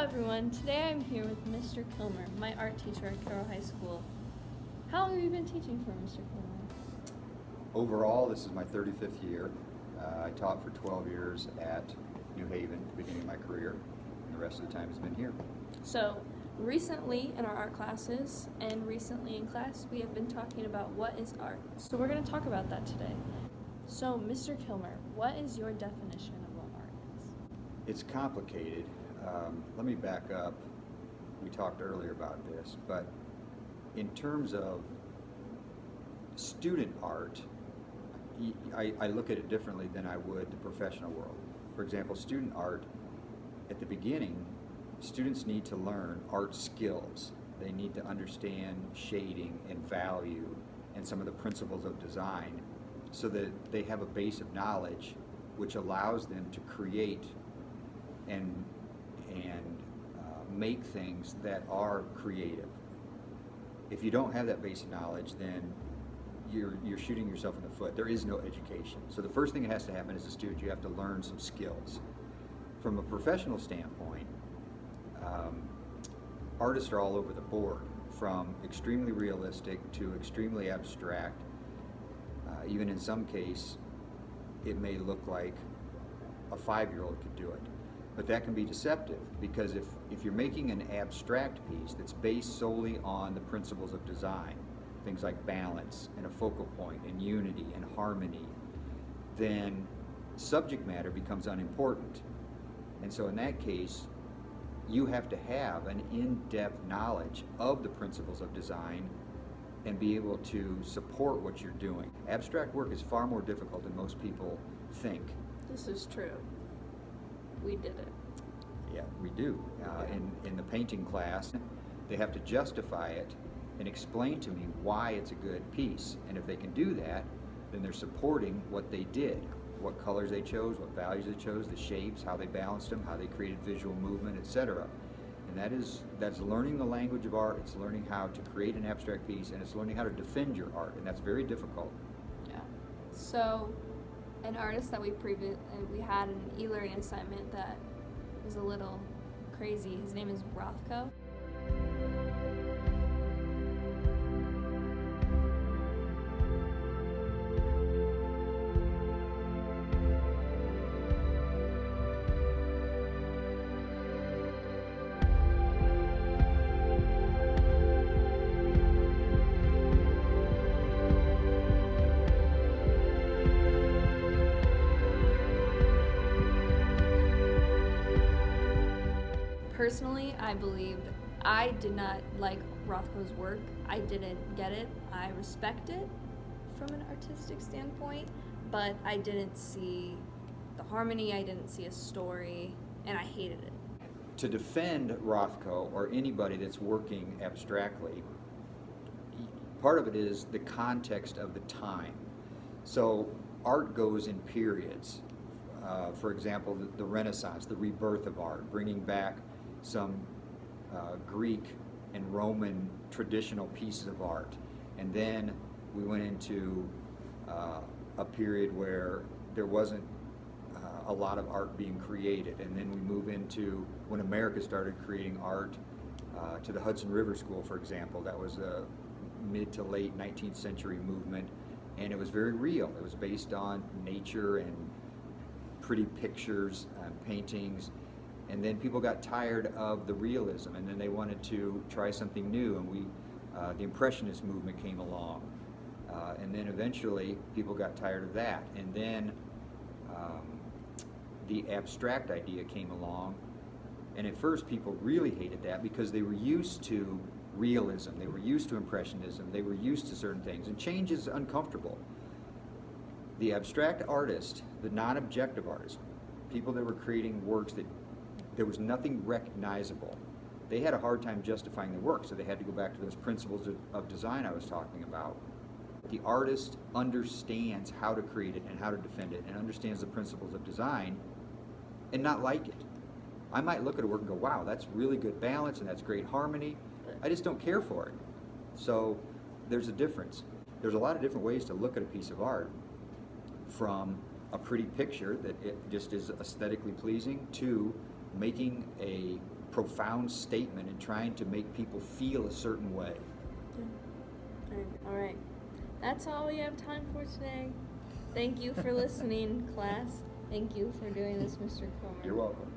everyone, today I'm here with Mr. Kilmer, my art teacher at Carroll High School. How long have you been teaching for, Mr. Kilmer? Overall, this is my 35th year. I taught for 12 years at New Haven, beginning of my career, and the rest of the time has been here. So, recently in our art classes and recently in class, we have been talking about what is art. So we're going to talk about that today. So, Mr. Kilmer, what is your definition of what art is? It's complicated. Let me back up. We talked earlier about this, but in terms of student art, I look at it differently than I would the professional world. For example, student art, at the beginning, students need to learn art skills. They need to understand shading and value and some of the principles of design so that they have a base of knowledge which allows them to create and make things that are creative. If you don't have that base of knowledge, then you're shooting yourself in the foot. There is no education. So the first thing that has to happen as a student, you have to learn some skills. From a professional standpoint, artists are all over the board, from extremely realistic to extremely abstract. Even in some case, it may look like a 5-year-old could do it. But that can be deceptive, because if you're making an abstract piece that's based solely on the principles of design, things like balance and a focal point and unity and harmony, then subject matter becomes unimportant. And so in that case, you have to have an in-depth knowledge of the principles of design and be able to support what you're doing. Abstract work is far more difficult than most people think. This is true. We did it. Yeah, we do. In the painting class, they have to justify it and explain to me why it's a good piece. And if they can do that, then they're supporting what they did, what colors they chose, what values they chose, the shapes, how they balanced them, how they created visual movement, etc. And that's learning the language of art. It's learning how to create an abstract piece, and it's learning how to defend your art, and that's very difficult. Yeah. So, an artist that we had an e-learning assignment that was a little crazy. His name is Rothko. Personally, I did not like Rothko's work. I didn't get it. I respect it from an artistic standpoint, but I didn't see the harmony, I didn't see a story, and I hated it. To defend Rothko or anybody that's working abstractly, part of it is the context of the time. So art goes in periods. For example, the Renaissance, the rebirth of art, bringing back some Greek and Roman traditional pieces of art. And then we went into a period where there wasn't a lot of art being created. And then we move into when America started creating art to the Hudson River School, for example. That was a mid to late 19th century movement, and it was very real. It was based on nature and pretty pictures and paintings. And then people got tired of the realism, and then they wanted to try something new, and the Impressionist movement came along. And then eventually people got tired of that, and then the abstract idea came along. And at first people really hated that because they were used to realism, they were used to Impressionism, they were used to certain things, and change is uncomfortable. The abstract artist, the non-objective artist, people that were creating works that there was nothing recognizable, they had a hard time justifying their work, so they had to go back to those principles of design I was talking about. The artist understands how to create it and how to defend it, and understands the principles of design and not like it. I might look at a work and go, wow, that's really good balance and that's great harmony. I just don't care for it. So there's a difference. There's a lot of different ways to look at a piece of art, from a pretty picture that it just is aesthetically pleasing to making a profound statement and trying to make people feel a certain way. All right. That's all we have time for today. Thank you for listening, class. Thank you for doing this, Mr. Comer. You're welcome.